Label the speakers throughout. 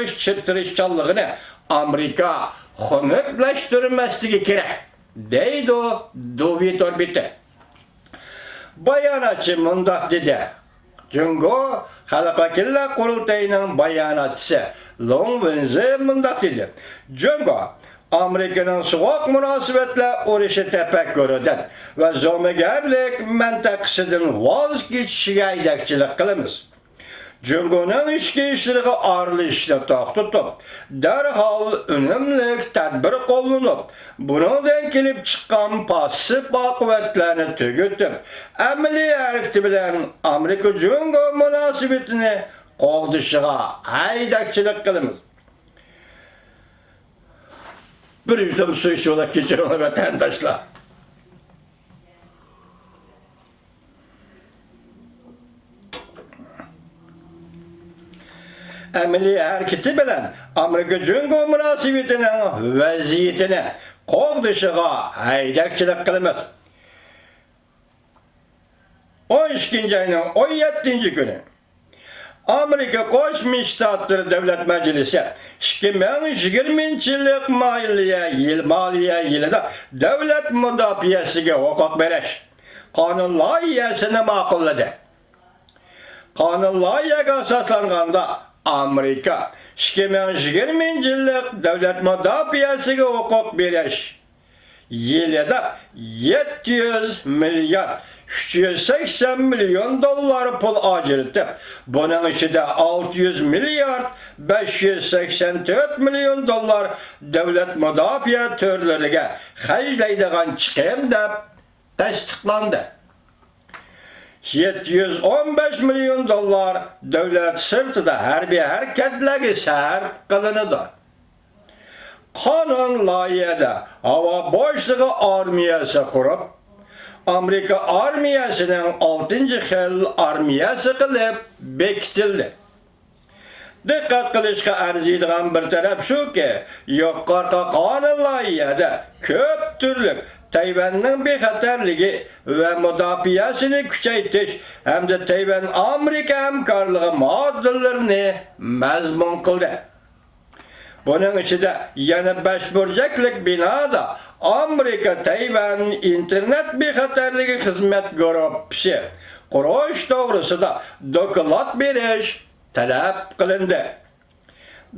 Speaker 1: çırtırışçallığını Amerika xönökleştirmesligi gerek. Deydi o David Orbiti. Bayanatçı mundaq dedi. Cungo Halk Vakillar Kurultayı'nın bayanatçısı Long Wenze mundaq dedi. Cungo Amerika'nın soğuk münasibetle uğraşı tefekkürüden ve zomigerlik mentakısıdan vazgeçişine aydakçılık kılımız. Cungo'nun içki işleri arlı işle tutup, derhal önümlük tedbir kollanıp, bundan kelip çıkan pasif akıbetlerini tüketip, emeli erikti bilen Amerika Cungo münasibetini kovduşuna aydakçılık kılımız. Bir yüzüm su içiyorlar geçiyorlar vatandaşlar. Emeli hareketi bilen Amerika Cungo münasibetinin vaziyetini kovduşuna aydakçılık kılımız. 12. ayının 17. günü Amerika Koşmuş Ştatları Devlet Meclisi 2020 yıllık maliye yılında devlet müdafiyesiga hukuk beriş kanun loyihasini ma'qulladı. Kanun loyihaga asoslanganda Amerika 2020 yıllık devlet müdafiyesiga hukuk beriş yılında 700 milyar 380 milyon dolar pul ajratib, bunun içinde 600 milyar 584 milyon dolar devlet müdafiə türleriga xərcləydigan chiqim deb tasdiqlandi. 715 milyon dolar devlet sırtida harbiy harakatlarga sarf qilinadi. Qonun loyihada havo boshlig'i armiyasi qurib, Amerika armiyasının 6. xil armiyasi qilib bekitildi. Dikkat qilishga arziydigan bir taraf shuki, yuqorqi qonun loyihada ko'p turli Tayvanning bexatarligi va mudofiasini kuchaytirish hamda Tayvan Amerika hamkorligi modellarini mazmun qildi. Bunun içinde yana 5 burcaklık binada Amerika Tayvan internet bexatarligi xizmat guruhi qurish to'g'risida doklad berish talab qilindi.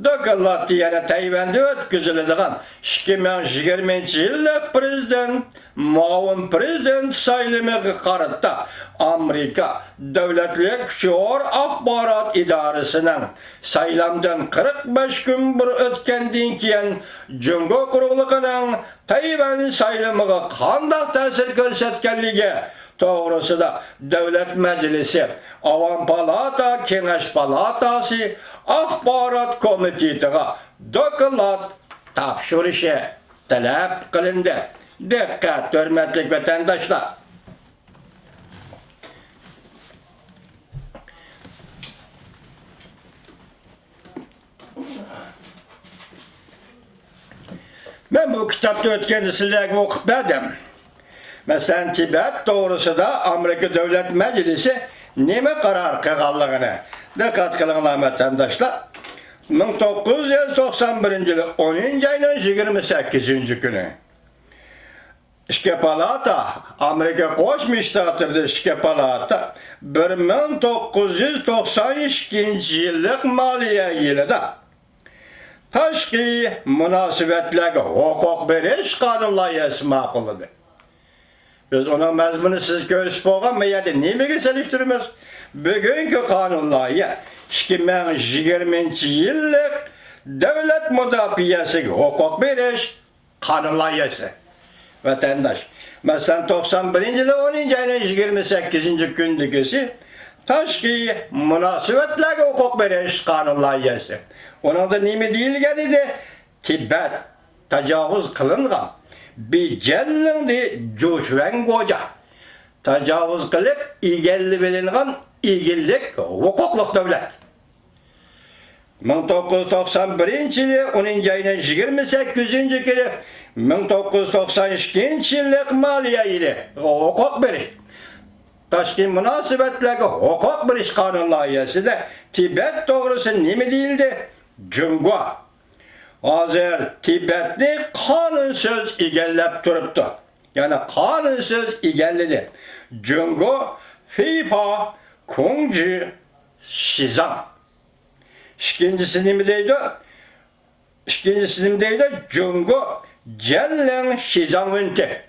Speaker 1: Doklad yana Tayvanda o'tkaziladigan 2020 yillik prezident muavin prezident saylamiga qaratda Amerika Davlatlik Kuchur axborot idorasining saylamdan 45 kun bir o'tgandan keyin Jungo quruqligining Tayvan saylamiga qanday ta'sir ko'rsatganligi to'g'risida Davlat Majlisi, Avam Palata, Kengash Palatasi, Axborot komitetiga doklad topshirishi talab qilindi. Diqqat, hurmatli vatandoshlar. Ben bu kitapta o'tgan sizlarga o'qib berdim. Mesela Tibet to'g'risida Amerika Davlat Majlisi nima qaror qilganligini diqqat qilinglar vatandoshlar. 1991 yılı 10. ayının 28. günü İşke Palata, Amerika Koşmuş Ştatları İşke Palata 1992 yıllık maliye yılında tashqi münasibetlerge hukuk beriş kanun loyihasi ma'qulladı. Biz onun mazmuni siz ko'rishib bo'lganmi yoki nimaga solishtiramiz? Bugungi kanun loyiha 2020 yillik davlat mudofiasiga hukuk berish kanun loyihasi. Vatandaş. Mesela 91 yılı 10. ayının 28. gündeki tashqi münasibetlerge hukuk berish kanun loyihasi. Onun da nima deyilgan edi? Tibet tajovuz qilingan Bijalindi Joshvan Goja tajovuz qilib egalli bilingan egillik huquqliq davlat. 1991 yılı 10. ayının 28. günü 1992 yıllık maliye yılı hukuk beriş. Tashqi münasibetlerge hukuk berish kanun loyihasida Tibet to'g'risi nima deyildi? Cungo hazır Tibetni kanunsuz egellep turuptu. Yani kanunsuz egelledi. Cungo FIFA Kongji Şizang. İkincisi nimedeydi? İkincisi nimedeydi? Cungo Cellen Şizang'ınti.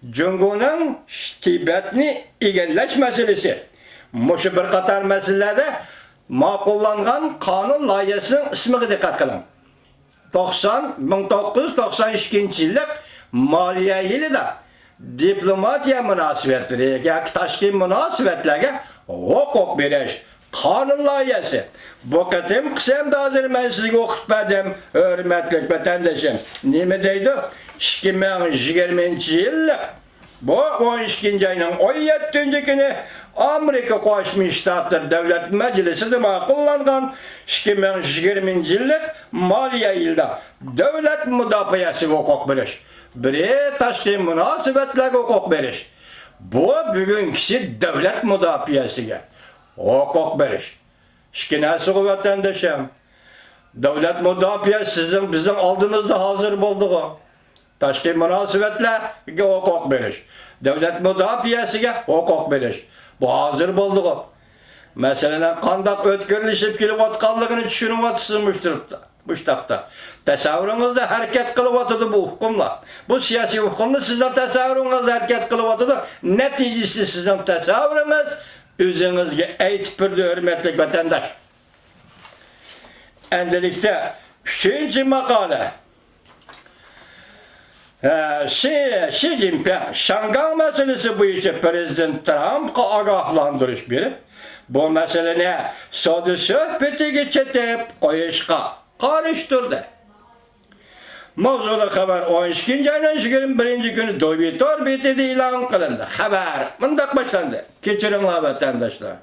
Speaker 1: Cungo'nun Tibetni egelleş meselesi. Muşu bir qatar meselelerde makullangan kanun layihəsinin ismiga dikkat kılın. 1992 yıllık maliye yılında diplomatiya münasebetleri, taşkil münasebetlerine hukuk veriş kanun layihəsi. Bu kıtım kısamda hazır ben size okutmadım, hürmetli vatandaşım. Nime deydi? 2020 yıllık bu 12. ayının 17. günü Amerika Koşmuş Ştatlar Devlet Meclisi de makullangan 2020 yıllık maliye yılda devlet müdafiyası hukuk veriş. Biri taşkil münasebetlerine hukuk veriş. Bu bugünkisi devlet müdafiyasıga hukuk veriş. Şkinası vatandaşım. Devlet müdafiyası bizim aldığınızda hazır bulduğu. Taşkil münasebetlerine hukuk veriş. Devlet müdafiyasıga hukuk veriş. Bu hazır bulduğu. Mesela kandak ötkürleşip kelip atkanlığını düşünüp atısınmıştır bu ştatta. Tasavvurunuzda hareket kılıp atıdı bu hukumla. Bu siyasi hukumla sizden tasavvurunuzda hareket kılıp atıdı. Neticesi sizden tasavvurunuz özünüzge eğitip bir de hürmetli vatandaş. Endelikte 3. makale. Xi Jinping Şangan meselesi bu için Prezident Trump'a agahlandırış biri. Bu meseleni sodu söhbeti geçetip koyuşka karıştırdı. Mavzulu haber 12. ayının 21. günü Dobitor bitidi ilan kılındı. Haber mındak başlandı. Geçirinler vatandaşlar.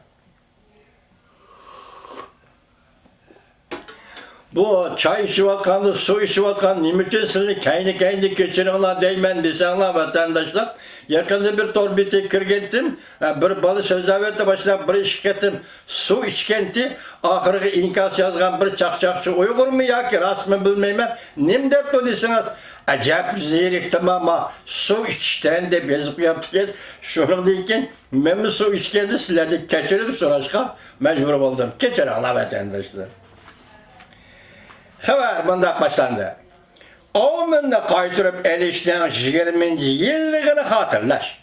Speaker 1: Bu çay içivatkanı, su içivatkanı, nimetin sizin kendi geçirinler değmen desenler vatandaşlar. Yakında bir torbiti kirgentim, bir balı sözavette başına bir şirketim su içkenti, ahırı inkas yazgan bir çakçakçı Uygur mu ya ki rast mı bilmeyim. Nim dep desiniz, acayip ziriktim ama su içten de bezip yaptık. Şunun deyken, ben su içkendi siledik, keçirip soraşka mecbur oldum. Keçirinler vatandaşlar. Haber bundan başlandı. Oğumunda kaytırıp elişten 20. yıllığını hatırlaş.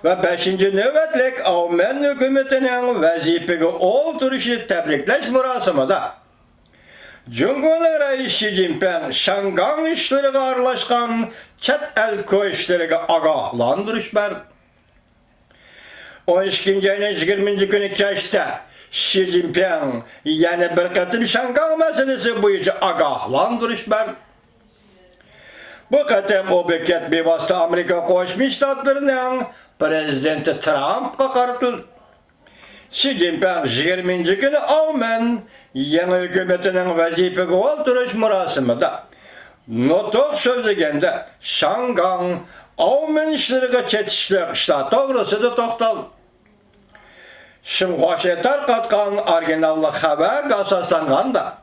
Speaker 1: Ve 5. nöbetlik Oğumen hükümetinin vazifegi olduruşu tebrikleş murasimada. Cumhurbaşkanı Reis Xi Jinping Şangan işleriga aralashgan chet el köşleriga agahlandırış berdi. 12. ayının 20. günü keşte Xi Jinping yana bir qatim Şangan meselesi boyunca agahlandırış berdi. Bu qatim o bekat bevosita Amerika Qo'shma Shtatlarining prezidenti Trump'a qaratıldı. Xi Jinping 20. günü Oman yangi hükümetining vazifasiga o'ldirish murosimida nutq so'zlaganda Şangan Oman ishlariga chetishlar to'g'risida to'xtaldi. Xinhua tarqatgan originallik xabarga asoslanganda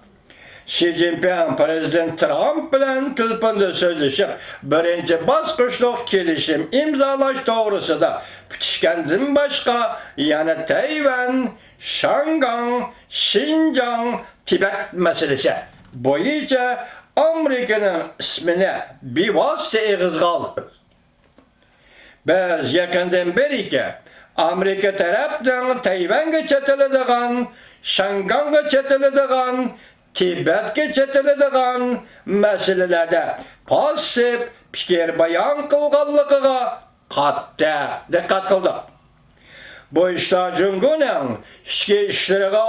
Speaker 1: Xi Jinping Prezident Trump bilan telefonda so'zlashib, birinchi bosqichlik kelishim imzolash to'g'risida kutishgandan boshqa yana Tayvan, Şangan, Xinjiang, Tibet meselesi bo'yicha Amerikaning ismini bevosita eg'izga oldi. Biz yaqindan beri Amerika tarafdan Tayvanga chetiladigan, Şangan'ga chetiladigan, Tibetga chetiladigan masalalarda passiv fikr bayon qilganligiga qattiq diqqat qildik. Bu ishlar Jungoning ichki ishlariga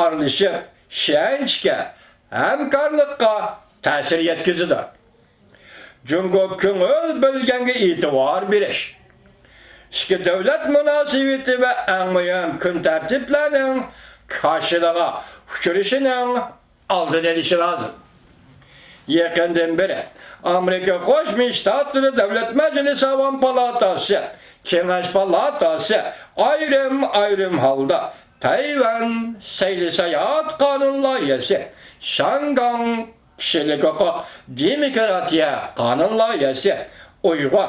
Speaker 1: aralashib, ishonchga, hamkorlikqa ta'sir yetkazdi. Jungo ko'ngil bilganga e'tibor berish, ichki davlat munosabati va eng muhim kun tartiblarining qarshiligiga uchrashining oldini olishi lozim. Yaqindan beri Amerika Qo'shma Shtatlari Davlat Majlisi Avam palatasi, Kengash palatasi ayrim holda Tayvan Seyli Seyahat Kanun Layihesi, Şangay Kişilik Hukuk Demokratiya Kanun Layihesi, Uygur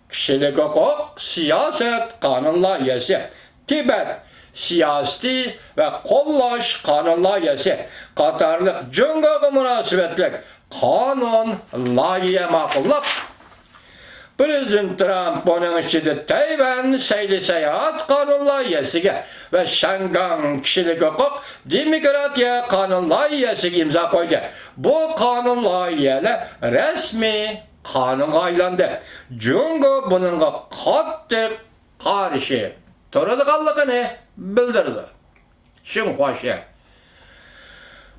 Speaker 1: Kişilik Hukuk Siyaset Kanun Layihesi, Tibet Siyasi ve Kollaş Kanun Layihesi, Katarlık Cungaga münasebetlik kanun layihe makullap, Prezident Trump bunun içinde Tayvan Seyli Seyahat Kanun Layihesi'ne ve Şangay Kişilik Hukuk Demokratiya Kanun Layihesi'ne imza koydu. Bu kanun layiheler resmi kanun aylandı. Cungo bununla katı karşı durduğunu bildirdi. Şimdi hoşça.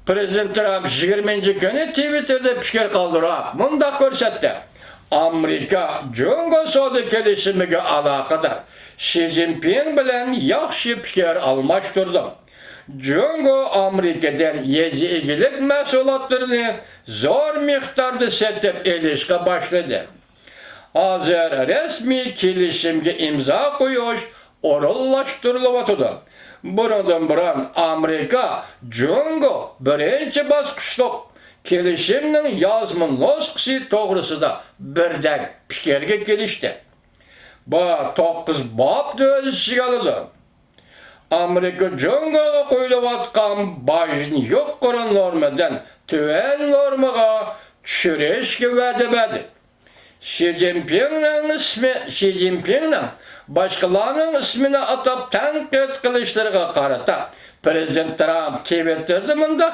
Speaker 1: Prezident Trump 20. günü Twitter'da fikir kaldırıp munda görsetti. Amerika Cungo sodu kelişimiga alakadar Xi Jinping bilen yaxşı fikir almaştırdı. Cungo Amerika'dan yezi igilik mahsulatlarını zor miktarda setip elişke başladı. Hazır resmi kelişimge imza koyuş orallaştırılıvatıdı. Buradan buran Amerika Cungo birinci basqışlık kelişimnin yazmın loskisi toğrısıda birden fikirge gelişti. Bu 9 bab öz sigalıdı. Amerika Cungo'ga koyulavatkan bajını yok koran normadan tüven normaga çüreşke vədə Xi Jinping'nin başkalarının ismini atıp tenkit kılışlarına karata Prezident Trump Twitter'da mındak